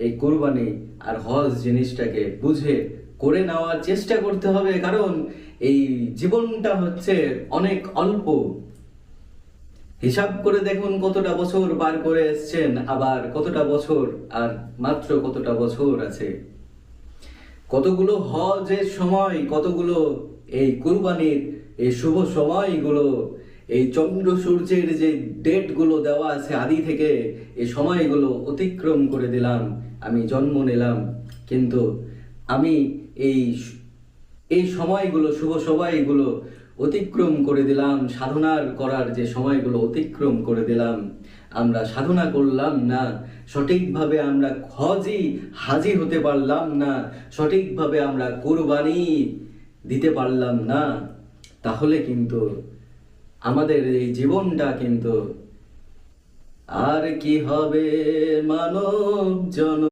এই কুরবানি আর হজ জিনিসটাকে বুঝে করে নেওয়ার চেষ্টা করতে হবে, কারণ এই জীবনটা হচ্ছে অনেক অল্প। হিসাব করে দেখুন কতটা বছর পার করে এসছেন, আবার কতটা বছর আর মাত্র কতটা বছর আছে। কতগুলো হজের সময়, কতগুলো এই কুরবানির এই শুভ সময়গুলো, এই চন্দ্র সূর্যের যে ডেটগুলো দেওয়া আছে আদি থেকে, এই সময়গুলো অতিক্রম করে দিলাম। আমি জন্ম নিলাম, কিন্তু আমি এই এই সময়গুলো, শুভ সময়গুলো অতিক্রম করে দিলাম। সাধনার করার যে সময়গুলো অতিক্রম করে দিলাম, আমরা সাধনা করলাম না সঠিকভাবে, আমরা হাজি হতে পারলাম না সঠিকভাবে, আমরা কুরবানি দিতে পারলাম না। তাহলে কিন্তু আমাদের এই জীবনটা কিন্তু আর কি হবে মানব জন।